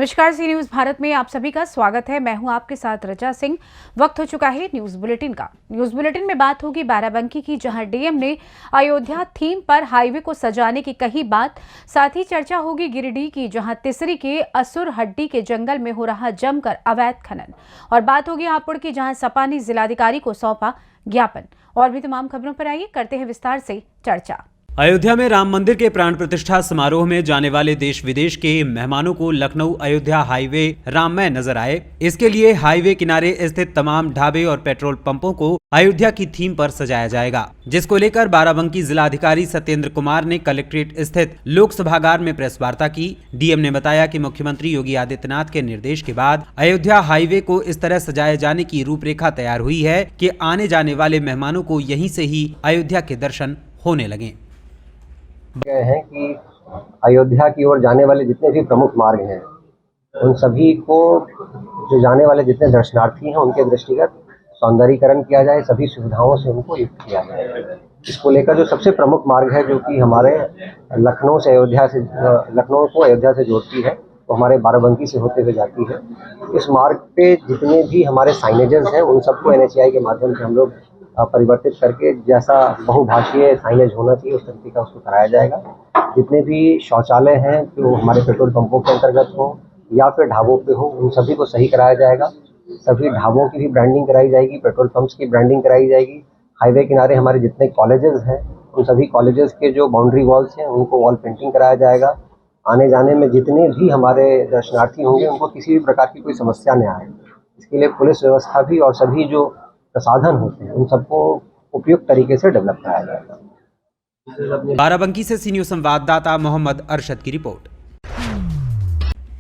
नमस्कार, सी न्यूज भारत में आप सभी का स्वागत है। मैं हूं आपके साथ रचा सिंह। वक्त हो चुका है न्यूज बुलेटिन का। न्यूज बुलेटिन में बात होगी बाराबंकी की, जहां डीएम ने अयोध्या थीम पर हाईवे को सजाने की कही बात। साथ ही चर्चा होगी गिरिडीह की, जहां तिसरी के असुर हड्डी के जंगल में हो रहा जमकर अवैध खनन। और बात होगी हापुड़ की, जहां सपा ने जिलाधिकारी को सौंपा ज्ञापन। और भी तमाम खबरों पर आइए करते हैं विस्तार से चर्चा। अयोध्या में राम मंदिर के प्राण प्रतिष्ठा समारोह में जाने वाले देश विदेश के मेहमानों को लखनऊ अयोध्या हाईवे राममय नजर आए। इसके लिए हाईवे किनारे स्थित तमाम ढाबे और पेट्रोल पंपों को अयोध्या की थीम पर सजाया जाएगा, जिसको लेकर बाराबंकी जिलाधिकारी सत्येंद्र कुमार ने कलेक्ट्रेट स्थित लोक सभागार में प्रेस वार्ता की। डीएम ने बताया कि मुख्यमंत्री योगी आदित्यनाथ के निर्देश के बाद अयोध्या हाईवे को इस तरह सजाए जाने की रूपरेखा तैयार हुई है कि आने जाने वाले मेहमानों को यहीं से ही अयोध्या के दर्शन होने लगे हैं कि अयोध्या की ओर जाने वाले जितने भी प्रमुख मार्ग हैं, उन सभी को जो जाने वाले जितने दर्शनार्थी हैं उनके दृष्टिगत सौंदर्यीकरण किया जाए, सभी सुविधाओं से उनको युक्त किया जाए। इसको लेकर जो सबसे प्रमुख मार्ग है, जो कि हमारे लखनऊ को अयोध्या से जोड़ती है, वो हमारे बाराबंकी से होते हुए जाती है। इस मार्ग पे जितने भी हमारे साइनेजेस हैं, उन सबको एनएचएआई के माध्यम से हम लोग परिवर्तित करके जैसा बहुभाषीय साइनेज होना चाहिए उस तरीके का उसको कराया जाएगा। जितने भी शौचालय हैं जो हमारे पेट्रोल पंपों के अंतर्गत हो या फिर ढाबों पे हो, उन सभी को सही कराया जाएगा। सभी ढाबों की भी ब्रांडिंग कराई जाएगी, पेट्रोल पंप्स की ब्रांडिंग कराई जाएगी। हाईवे किनारे हमारे जितने कॉलेजेस हैं, उन सभी कॉलेजेस के जो बाउंड्री वॉल्स हैं उनको वॉल पेंटिंग कराया जाएगा। आने जाने में जितने भी हमारे दर्शनार्थी होंगे उनको किसी भी प्रकार की कोई समस्या न आए, इसके लिए पुलिस व्यवस्था भी और सभी जो साधन होते हैं उन सबको उपयुक्त तरीके से डेवलप कराया जाएगा। बाराबंकी से सी न्यूज संवाददाता मोहम्मद अरशद की रिपोर्ट।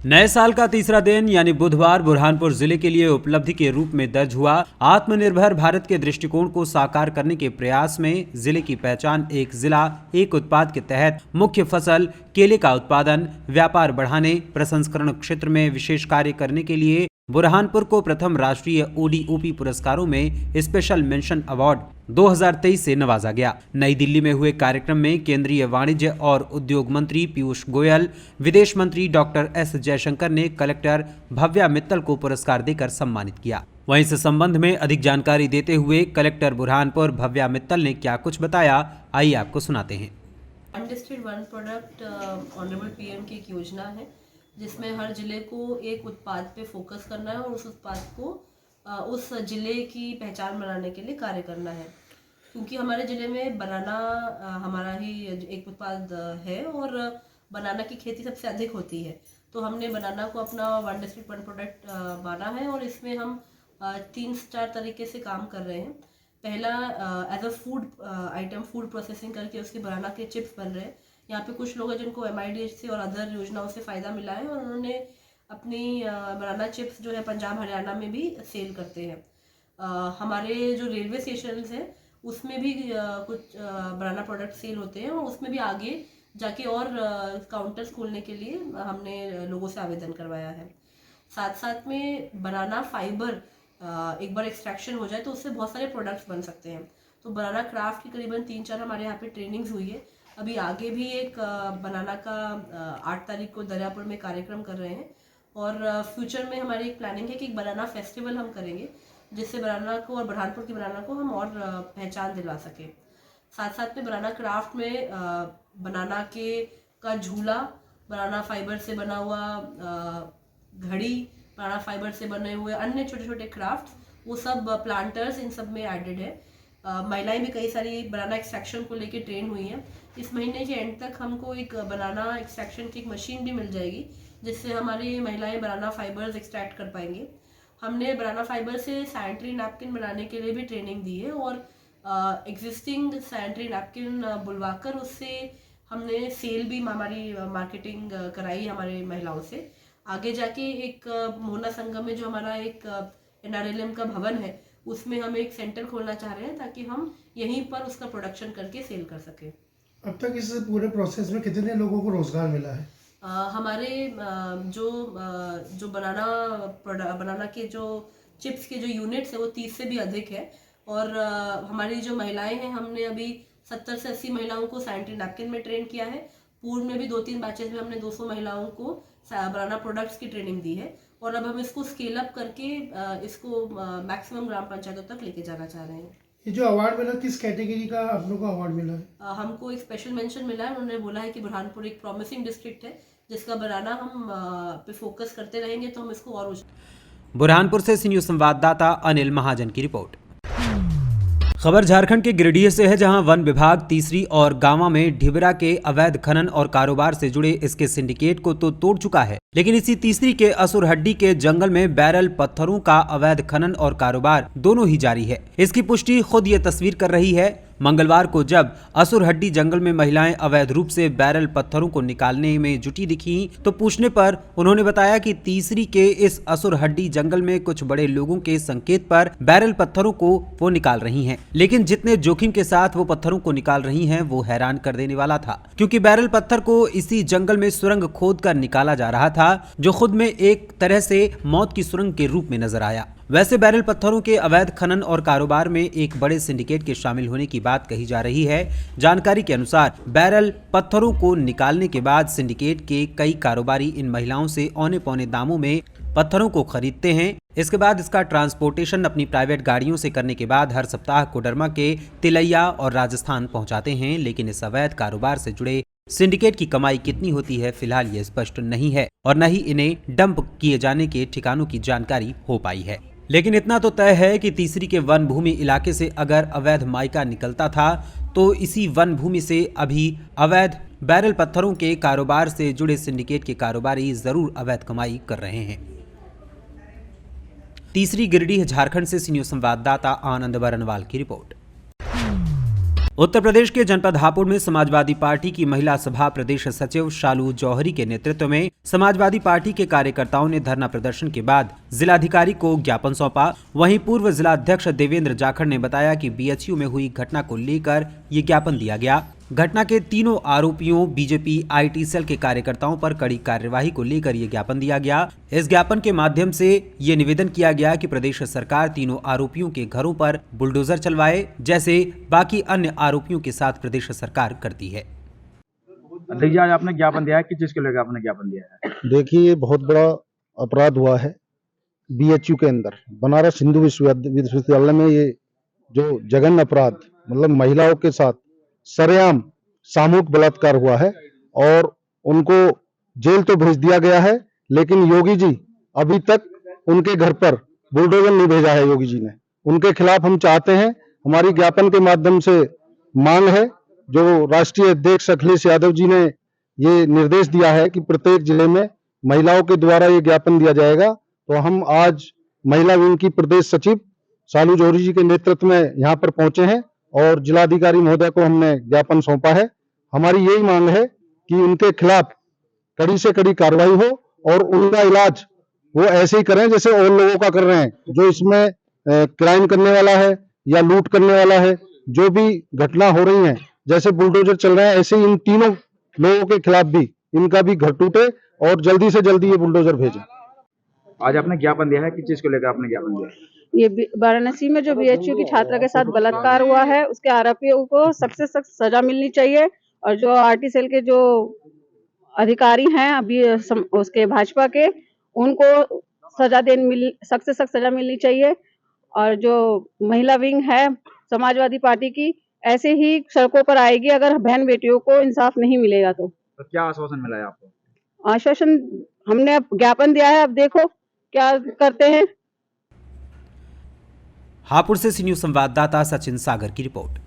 नए साल का तीसरा दिन यानी बुधवार बुरहानपुर जिले के लिए उपलब्धि के रूप में दर्ज हुआ। आत्मनिर्भर भारत के दृष्टिकोण को साकार करने के प्रयास में जिले की पहचान एक जिला एक उत्पाद के तहत मुख्य फसल केले का उत्पादन व्यापार बढ़ाने प्रसंस्करण क्षेत्र में विशेष कार्य करने के लिए बुरहानपुर को प्रथम राष्ट्रीय ओडीओपी पुरस्कारों में स्पेशल मेंशन अवार्ड 2023 से नवाजा गया। नई दिल्ली में हुए कार्यक्रम में केंद्रीय वाणिज्य और उद्योग मंत्री पीयूष गोयल, विदेश मंत्री डॉक्टर एस जयशंकर ने कलेक्टर भव्या मित्तल को पुरस्कार देकर सम्मानित किया। वहीं इस संबंध में अधिक जानकारी देते हुए कलेक्टर बुरहानपुर भव्या मित्तल ने क्या कुछ बताया, आइए आपको सुनाते हैं। One district one product honourable PM की एक योजना है जिसमें हर जिले को एक उत्पाद पे फोकस करना है और उस उत्पाद को उस जिले की पहचान बनाने के लिए कार्य करना है। क्योंकि हमारे जिले में बनाना हमारा ही एक उत्पाद है और बनाना की खेती सबसे अधिक होती है, तो हमने बनाना को अपना वन डिस्ट्रिक्ट वन प्रोडक्ट माना है और इसमें हम 3-4 तरीके से काम कर रहे हैं। पहला as a food item, food processing करके उसके बनाना के चिप्स बन रहे हैं। यहाँ पे कुछ लोग हैं जिनको MIDH से और अदर योजनाओं से फ़ायदा मिला है और उन्होंने अपनी बनाना चिप्स जो है पंजाब हरियाणा में भी सेल करते हैं। हमारे जो रेलवे स्टेशन हैं उसमें भी कुछ बनाना प्रोडक्ट सेल होते हैं और उसमें भी आगे जाके और काउंटर्स खोलने के लिए हमने लोगों से आवेदन करवाया है। साथ साथ में बनाना फाइबर एक बार एक्सट्रैक्शन हो जाए तो उससे बहुत सारे प्रोडक्ट्स बन सकते हैं। तो बनाना क्राफ्ट की करीबन 3-4 हमारे यहाँ पे ट्रेनिंग्स हुई है। अभी आगे भी एक बनाना का 8 तारीख को दरियापुर में कार्यक्रम कर रहे हैं और फ्यूचर में हमारी एक प्लानिंग है कि एक बनाना फेस्टिवल हम करेंगे जिससे बनाना को और बुरहानपुर की बनाना को हम और पहचान दिला सकें। साथ साथ में बनाना क्राफ्ट में बनाना का झूला, बनाना फाइबर से बना हुआ घड़ी, बनाना फाइबर से बने हुए अन्य छोटे छोटे क्राफ्ट, वो सब प्लांटर्स इन सब में एडेड है। महिलाएं भी कई सारी बनाना एक्सट्रैक्शन को लेके ट्रेन हुई हैं। इस महीने के एंड तक हमको एक बनाना एक्सट्रैक्शन की एक मशीन भी मिल जाएगी जिससे हमारी महिलाएं बनाना फाइबर्स एक्सट्रैक्ट कर पाएंगी। हमने बनाना फाइबर से सैनिटरी नैपकिन बनाने के लिए भी ट्रेनिंग दी है और एग्जिस्टिंग सैनिटरी नैपकिन बुलवाकर उससे हमने सेल भी हमारी मार्केटिंग कराई हमारे महिलाओं से। आगे जाके एक मोहना संगम में जो हमारा एक NRLM का भवन है उसमें हम एक सेंटर खोलना चाह रहे हैं ताकि हम यहीं पर उसका प्रोडक्शन करके सेल कर सकें। अब तक इस पूरे प्रोसेस में कितने लोगों को रोजगार मिला है? हमारे जो बनाना के जो चिप्स के जो यूनिट्स है वो 30 से भी अधिक है और हमारी जो महिलाएं हैं हमने अभी 70 से 80 महिलाओं को सैनिटरी नैपकिन में ट्रेन किया है। पूर्व में भी 2-3 बैचेस में हमने 200 महिलाओं को बनाना प्रोडक्ट्स की ट्रेनिंग दी है और अब हम इसको स्केल अप करके इसको मैक्सिमम ग्राम पंचायतों तक लेके जाना चाह रहे हैं। ये जो अवार्ड मिला किस कैटेगरी का आप लोग को अवार्ड मिला है? हमको एक स्पेशल मेंशन मिला है। उन्होंने बोला है कि बुरहानपुर एक प्रॉमिसिंग डिस्ट्रिक्ट है जिसका बनाना हम पे फोकस करते रहेंगे तो हम इसको और बुरहानपुर से सी न्यूज़ संवाददाता अनिल महाजन की रिपोर्ट। खबर झारखंड के गिरिडीह से है, जहां वन विभाग तीसरी और गांवा में ढिबरा के अवैध खनन और कारोबार से जुड़े इसके सिंडिकेट को तो तोड़ चुका है, लेकिन इसी तीसरी के असुरहड्डी के जंगल में बैरल पत्थरों का अवैध खनन और कारोबार दोनों ही जारी है। इसकी पुष्टि खुद ये तस्वीर कर रही है। मंगलवार को जब असुरहड्डी जंगल में महिलाएं अवैध रूप से बैरल पत्थरों को निकालने में जुटी दिखी तो पूछने पर उन्होंने बताया कि तीसरी के इस असुरहड्डी जंगल में कुछ बड़े लोगों के संकेत पर बैरल पत्थरों को वो निकाल रही हैं, लेकिन जितने जोखिम के साथ वो पत्थरों को निकाल रही हैं वो हैरान कर देने वाला था, क्योंकि बैरल पत्थर को इसी जंगल में सुरंग खोद कर निकाला जा रहा था, जो खुद में एक तरह से मौत की सुरंग के रूप में नजर आया। वैसे बैरल पत्थरों के अवैध खनन और कारोबार में एक बड़े सिंडिकेट के शामिल होने की बात कही जा रही है। जानकारी के अनुसार बैरल पत्थरों को निकालने के बाद सिंडिकेट के कई कारोबारी इन महिलाओं से औने पौने दामों में पत्थरों को खरीदते हैं। इसके बाद इसका ट्रांसपोर्टेशन अपनी प्राइवेट गाड़ियों से करने के बाद हर सप्ताह कोडरमा के तिलैया और राजस्थान पहुंचाते हैं, लेकिन इस अवैध कारोबार से जुड़े सिंडिकेट की कमाई कितनी होती है फिलहाल ये स्पष्ट नहीं है और न ही इन्हें डंप किए जाने के ठिकानों की जानकारी हो पाई है। लेकिन इतना तो तय है कि तीसरी के वन भूमि इलाके से अगर अवैध माइका निकलता था तो इसी वन भूमि से अभी अवैध बैरल पत्थरों के कारोबार से जुड़े सिंडिकेट के कारोबारी जरूर अवैध कमाई कर रहे हैं। तीसरी गिरिडीह झारखंड से सी न्यूज़ संवाददाता आनंद बरनवाल की रिपोर्ट। उत्तर प्रदेश के जनपद हापुड़ में समाजवादी पार्टी की महिला सभा प्रदेश सचिव शालू जौहरी के नेतृत्व में समाजवादी पार्टी के कार्यकर्ताओं ने धरना प्रदर्शन के बाद जिलाधिकारी को ज्ञापन सौंपा। वहीं पूर्व जिलाध्यक्ष देवेंद्र जाखड़ ने बताया कि बीएचयू में हुई घटना को लेकर ये ज्ञापन दिया गया। घटना के तीनों आरोपियों बीजेपी आईटी सेल के कार्यकर्ताओं पर कड़ी कार्यवाही को लेकर ये ज्ञापन दिया गया। इस ज्ञापन के माध्यम से ये निवेदन किया गया कि प्रदेश सरकार तीनों आरोपियों के घरों पर बुलडोजर चलवाए, जैसे बाकी अन्य आरोपियों के साथ प्रदेश सरकार करती है। देखिए, आज आपने ज्ञापन दिया है, किस चीज के लेकर आपने ज्ञापन दिया है? देखिए, ये बहुत बड़ा अपराध हुआ है बीएचयू के अंदर, बनारस हिंदू विश्वविद्यालय में। ये जो जघन्य अपराध, मतलब महिलाओं के साथ सरेआम सामूहिक बलात्कार हुआ है और उनको जेल तो भेज दिया गया है, लेकिन योगी जी अभी तक उनके घर पर बुलडोजर नहीं भेजा है। योगी जी ने उनके खिलाफ हम चाहते हैं, हमारी ज्ञापन के माध्यम से मांग है, जो राष्ट्रीय अध्यक्ष अखिलेश यादव जी ने ये निर्देश दिया है कि प्रत्येक जिले में महिलाओं के द्वारा ये ज्ञापन दिया जाएगा। तो हम आज महिला विंग की प्रदेश सचिव शालू जौहरी जी के नेतृत्व में यहाँ पर पहुंचे हैं और जिलाधिकारी महोदय को हमने ज्ञापन सौंपा है। हमारी यही मांग है कि उनके खिलाफ कड़ी से कड़ी कार्रवाई हो और उनका इलाज वो ऐसे ही करें जैसे और लोगों का कर रहे हैं। जो इसमें क्राइम करने वाला है या लूट करने वाला है, जो भी घटना हो रही है, जैसे बुलडोजर चल रहे हैं, ऐसे ही इन तीनों लोगों के खिलाफ भी इनका भी घर टूटे और जल्दी से जल्दी ये बुलडोजर भेजें। आज आपने ज्ञापन दिया है, किस चीज को लेकर आपने ज्ञापन दिया? ये वाराणसी में जो बीएचयू की छात्रा के साथ बलात्कार हुआ है, उसके आरोपियों को सख्त से सख्त सजा मिलनी चाहिए और जो आरटी सेल के जो अधिकारी हैं अभी उसके भाजपा के, उनको सख्त से सख्त सजा मिलनी चाहिए। और जो महिला विंग है समाजवादी पार्टी की, ऐसे ही सड़कों पर आएगी अगर बहन बेटियों को इंसाफ नहीं मिलेगा। तो क्या आश्वासन मिला है आपको? आश्वासन हमने अब ज्ञापन दिया है, अब देखो क्या करते हैं। हापुड़ से सी न्यूज़ संवाददाता सचिन सागर की रिपोर्ट।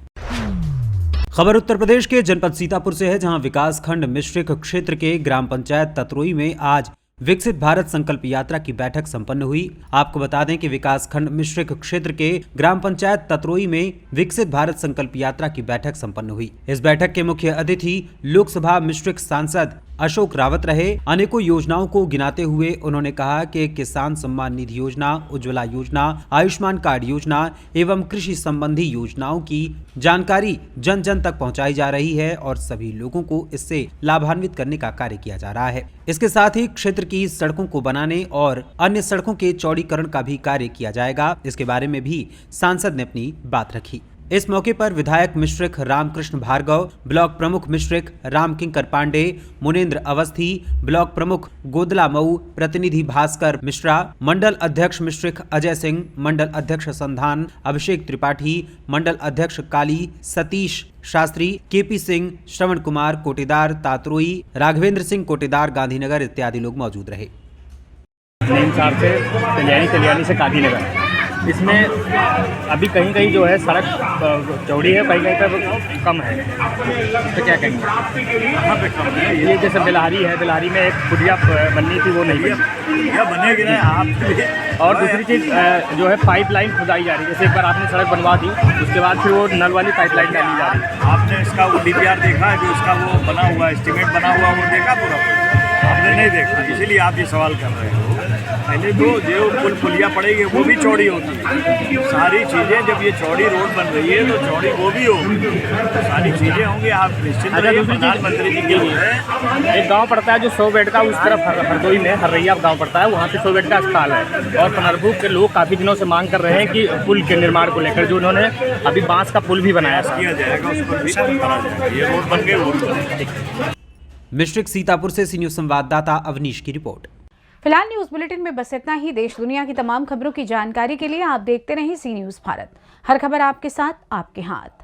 खबर उत्तर प्रदेश के जनपद सीतापुर से है, जहां विकास खंड मिश्रिक क्षेत्र के ग्राम पंचायत ततरोई में आज विकसित भारत संकल्प यात्रा की बैठक संपन्न हुई। आपको बता दें कि विकास खंड मिश्रिक क्षेत्र के ग्राम पंचायत ततरोई में विकसित भारत संकल्प यात्रा की बैठक संपन्न हुई। इस बैठक के मुख्य अतिथि लोकसभा मिश्रिक सांसद अशोक रावत रहे। अनेकों योजनाओं को गिनाते हुए उन्होंने कहा कि किसान सम्मान निधि योजना, उज्ज्वला योजना, आयुष्मान कार्ड योजना एवं कृषि संबंधी योजनाओं की जानकारी जन जन तक पहुंचाई जा रही है और सभी लोगों को इससे लाभान्वित करने का कार्य किया जा रहा है। इसके साथ ही क्षेत्र की सड़कों को बनाने और अन्य सड़कों के चौड़ीकरण का भी कार्य किया जाएगा। इसके बारे में भी सांसद ने अपनी बात रखी। इस मौके पर विधायक मिश्रिक रामकृष्ण भार्गव, ब्लॉक प्रमुख मिश्रिक रामकिंकर पांडे, मुनेन्द्र अवस्थी, ब्लॉक प्रमुख गोदला मऊ, प्रतिनिधि भास्कर मिश्रा, मंडल अध्यक्ष मिश्रिक अजय सिंह, मंडल अध्यक्ष संधान अभिषेक त्रिपाठी, मंडल अध्यक्ष काली सतीश शास्त्री, केपी सिंह, श्रवण कुमार कोटेदार तातरोई, राघवेंद्र सिंह कोटेदार गांधीनगर इत्यादि लोग मौजूद रहे। नीमसार से कल्याणी से गांधीनगर, इसमें अभी कहीं कहीं जो है सड़क चौड़ी है, कहीं कहीं पर कम है, तो क्या कहेंगे? कहाँ पे कम है? ये जैसे बिलहारी है, बिलहारी में एक पुलिया बननी थी, वो नहीं बनी, या बनेगी ना आप। और दूसरी चीज़ जो है पाइपलाइन खुदाई जा रही है, जैसे एक बार आपने सड़क बनवा दी, उसके बाद फिर वो नल वाली पाइपलाइन डाली जा रही है। आपने इसका वो DPR देखा है, जो इसका वो बना हुआ एस्टीमेट बना हुआ, वो देखा पूरा? आपने नहीं देखा, इसीलिए आप ये सवाल कर रहे हो। पहले तो जो पुलिया पड़ेगी वो भी चौड़ी होती है, सारी चीज़ें जब ये चौड़ी रोड बन रही है तो चौड़ी वो भी होगी, तो सारी चीज़ें होंगी। आप निश्चित रहिए, प्रधानमंत्री जी के लिए एक गांव पड़ता है जो 100 बेड का, उस तरफ हरदोई में हरैया गांव पड़ता है, वहाँ पे 100 बेड का अस्पताल है, और पनरभू के लोग काफ़ी दिनों से मांग कर रहे हैं कि पुल के निर्माण को लेकर, जो उन्होंने अभी बांस का पुल भी बनाया किया जाएगा, उस पर भी करा जाएगा। ये रोड बन गई, वो मिश्रिक सीतापुर से सी न्यूज संवाददाता अवनीश की रिपोर्ट। फिलहाल न्यूज बुलेटिन में बस इतना ही। देश दुनिया की तमाम खबरों की जानकारी के लिए आप देखते रहें सी न्यूज भारत। हर खबर आपके साथ, आपके हाथ।